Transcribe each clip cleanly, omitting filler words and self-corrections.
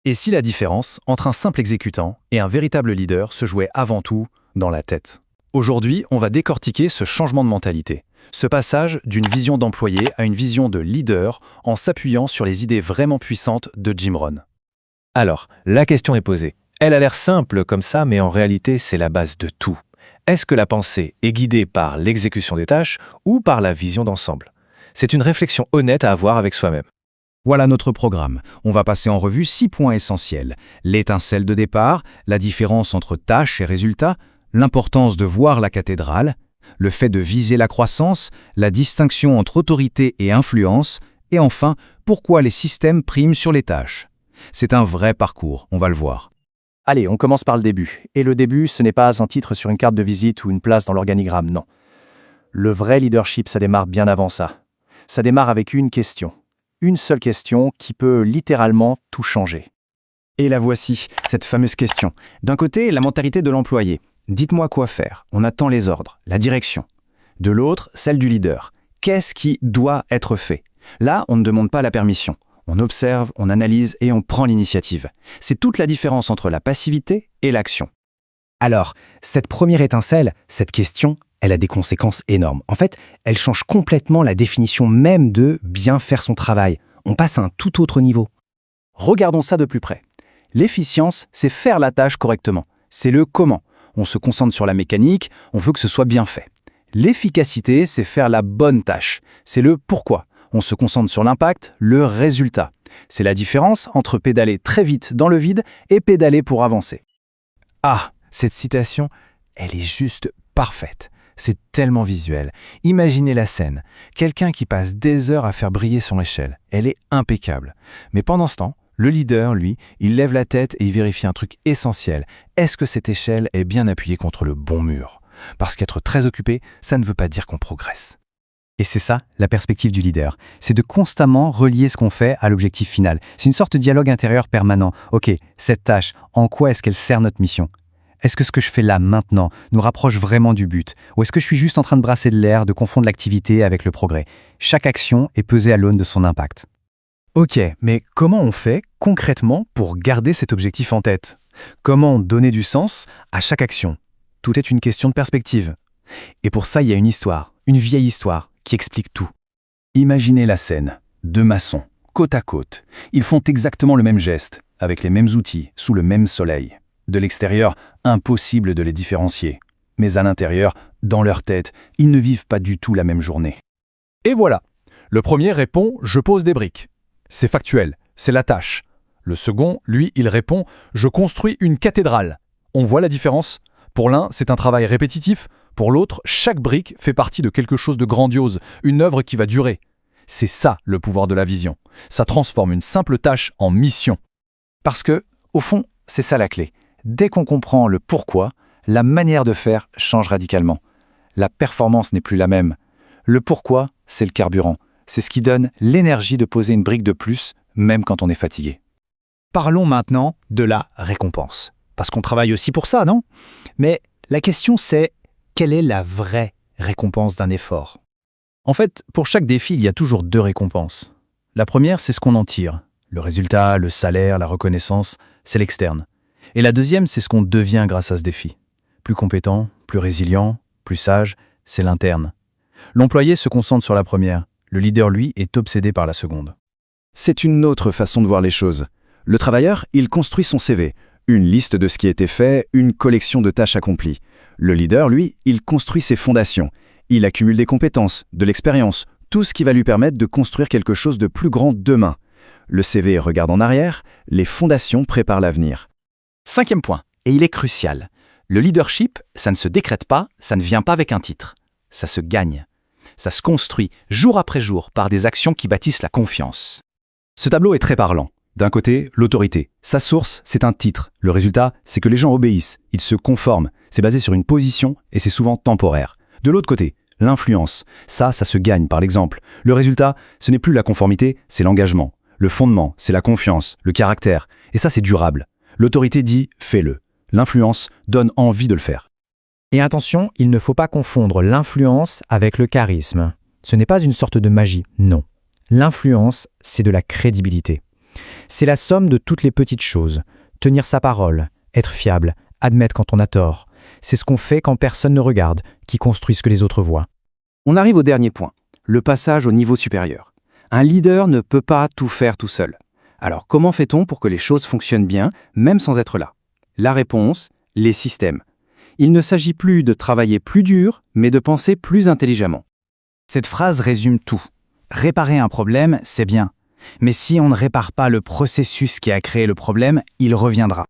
Et si la différence entre un simple exécutant et un véritable leader se jouait avant tout dans la tête? Aujourd'hui, on va décortiquer ce changement de mentalité, ce passage d'une vision d'employé à une vision de leader en s'appuyant sur les idées vraiment puissantes de Jim Rohn. Alors, la question est posée. Elle a l'air simple comme ça, mais en réalité, c'est la base de tout. Est-ce que la pensée est guidée par l'exécution des tâches ou par la vision d'ensemble? C'est une réflexion honnête à avoir avec soi-même. Voilà notre programme. On va passer en revue 6 points essentiels. L'étincelle de départ, la différence entre tâches et résultats, l'importance de voir la cathédrale, le fait de viser la croissance, la distinction entre autorité et influence, et enfin, pourquoi les systèmes priment sur les tâches. C'est un vrai parcours, on va le voir. Allez, on commence par le début. Et le début, ce n'est pas un titre sur une carte de visite ou une place dans l'organigramme, non. Le vrai leadership, ça démarre bien avant ça. Ça démarre avec une question. Une seule question qui peut littéralement tout changer. Et la voici, cette fameuse question. D'un côté, la mentalité de l'employé. Dites-moi quoi faire. On attend les ordres, la direction. De l'autre, celle du leader. Qu'est-ce qui doit être fait? Là, on ne demande pas la permission. On observe, on analyse et on prend l'initiative. C'est toute la différence entre la passivité et l'action. Alors, cette première étincelle, cette question, elle a des conséquences énormes. En fait, elle change complètement la définition même de bien faire son travail. On passe à un tout autre niveau. Regardons ça de plus près. L'efficience, c'est faire la tâche correctement. C'est le comment. On se concentre sur la mécanique, on veut que ce soit bien fait. L'efficacité, c'est faire la bonne tâche. C'est le pourquoi. On se concentre sur l'impact, le résultat. C'est la différence entre pédaler très vite dans le vide et pédaler pour avancer. Ah, cette citation, elle est juste parfaite. C'est tellement visuel. Imaginez la scène. Quelqu'un qui passe des heures à faire briller son échelle. Elle est impeccable. Mais pendant ce temps, le leader, lui, il lève la tête et il vérifie un truc essentiel. Est-ce que cette échelle est bien appuyée contre le bon mur? Parce qu'être très occupé, ça ne veut pas dire qu'on progresse. Et c'est ça, la perspective du leader. C'est de constamment relier ce qu'on fait à l'objectif final. C'est une sorte de dialogue intérieur permanent. Ok, cette tâche, en quoi est-ce qu'elle sert notre mission? Est-ce que ce que je fais là, maintenant, nous rapproche vraiment du but? Ou est-ce que je suis juste en train de brasser de l'air, de confondre l'activité avec le progrès? Chaque action est pesée à l'aune de son impact. Ok, mais comment on fait concrètement pour garder cet objectif en tête? Comment donner du sens à chaque action? Tout est une question de perspective. Et pour ça, il y a une histoire, une vieille histoire, qui explique tout. Imaginez la scène. Deux maçons, côte à côte. Ils font exactement le même geste, avec les mêmes outils, sous le même soleil. De l'extérieur, impossible de les différencier. Mais à l'intérieur, dans leur tête, ils ne vivent pas du tout la même journée. Et voilà. Le premier répond « je pose des briques ». C'est factuel, c'est la tâche. Le second, lui, il répond « je construis une cathédrale ». On voit la différence? Pour l'un, c'est un travail répétitif. Pour l'autre, chaque brique fait partie de quelque chose de grandiose, une œuvre qui va durer. C'est ça le pouvoir de la vision. Ça transforme une simple tâche en mission. Parce que, au fond, c'est ça la clé. Dès qu'on comprend le pourquoi, la manière de faire change radicalement. La performance n'est plus la même. Le pourquoi, c'est le carburant. C'est ce qui donne l'énergie de poser une brique de plus, même quand on est fatigué. Parlons maintenant de la récompense. Parce qu'on travaille aussi pour ça, non? Mais la question c'est, quelle est la vraie récompense d'un effort? En fait, pour chaque défi, il y a toujours deux récompenses. La première, c'est ce qu'on en tire. Le résultat, le salaire, la reconnaissance, c'est l'externe. Et la deuxième, c'est ce qu'on devient grâce à ce défi. Plus compétent, plus résilient, plus sage, c'est l'interne. L'employé se concentre sur la première. Le leader, lui, est obsédé par la seconde. C'est une autre façon de voir les choses. Le travailleur, il construit son CV. Une liste de ce qui a été fait, une collection de tâches accomplies. Le leader, lui, il construit ses fondations. Il accumule des compétences, de l'expérience, tout ce qui va lui permettre de construire quelque chose de plus grand demain. Le CV regarde en arrière, les fondations préparent l'avenir. Cinquième point, et il est crucial. Le leadership, ça ne se décrète pas, ça ne vient pas avec un titre. Ça se gagne. Ça se construit jour après jour par des actions qui bâtissent la confiance. Ce tableau est très parlant. D'un côté, l'autorité. Sa source, c'est un titre. Le résultat, c'est que les gens obéissent, ils se conforment. C'est basé sur une position et c'est souvent temporaire. De l'autre côté, l'influence. Ça se gagne par l'exemple. Le résultat, ce n'est plus la conformité, c'est l'engagement. Le fondement, c'est la confiance, le caractère. Et ça, c'est durable. L'autorité dit « fais-le ». L'influence donne envie de le faire. Et attention, il ne faut pas confondre l'influence avec le charisme. Ce n'est pas une sorte de magie, non. L'influence, c'est de la crédibilité. C'est la somme de toutes les petites choses. Tenir sa parole, être fiable, admettre quand on a tort. C'est ce qu'on fait quand personne ne regarde, qui construit ce que les autres voient. On arrive au dernier point, le passage au niveau supérieur. Un leader ne peut pas tout faire tout seul. Alors comment fait-on pour que les choses fonctionnent bien, même sans être là? La réponse, les systèmes. Il ne s'agit plus de travailler plus dur, mais de penser plus intelligemment. Cette phrase résume tout. Réparer un problème, c'est bien. Mais si on ne répare pas le processus qui a créé le problème, il reviendra.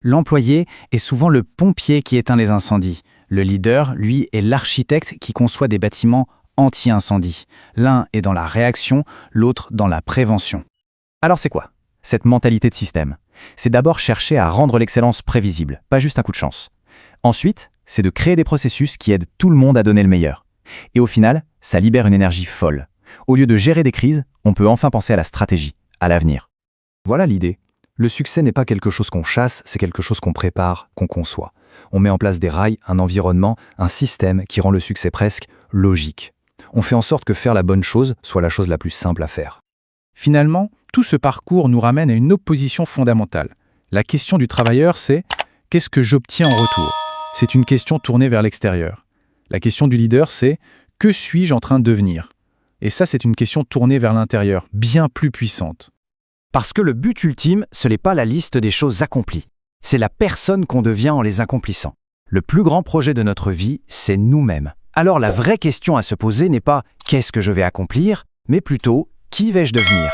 L'employé est souvent le pompier qui éteint les incendies. Le leader, lui, est l'architecte qui conçoit des bâtiments anti-incendie. L'un est dans la réaction, l'autre dans la prévention. Alors c'est quoi cette mentalité de système? C'est d'abord chercher à rendre l'excellence prévisible, pas juste un coup de chance. Ensuite, c'est de créer des processus qui aident tout le monde à donner le meilleur. Et au final, ça libère une énergie folle. Au lieu de gérer des crises, on peut enfin penser à la stratégie, à l'avenir. Voilà l'idée. Le succès n'est pas quelque chose qu'on chasse, c'est quelque chose qu'on prépare, qu'on conçoit. On met en place des rails, un environnement, un système qui rend le succès presque logique. On fait en sorte que faire la bonne chose soit la chose la plus simple à faire. Finalement, tout ce parcours nous ramène à une opposition fondamentale. La question du travailleur, c'est « qu'est-ce que j'obtiens en retour ?» C'est une question tournée vers l'extérieur. La question du leader, c'est « que suis-je en train de devenir ?» Et ça, c'est une question tournée vers l'intérieur, bien plus puissante. Parce que le but ultime, ce n'est pas la liste des choses accomplies. C'est la personne qu'on devient en les accomplissant. Le plus grand projet de notre vie, c'est nous-mêmes. Alors la vraie question à se poser n'est pas « qu'est-ce que je vais accomplir ?», mais plutôt « qui vais-je devenir ?»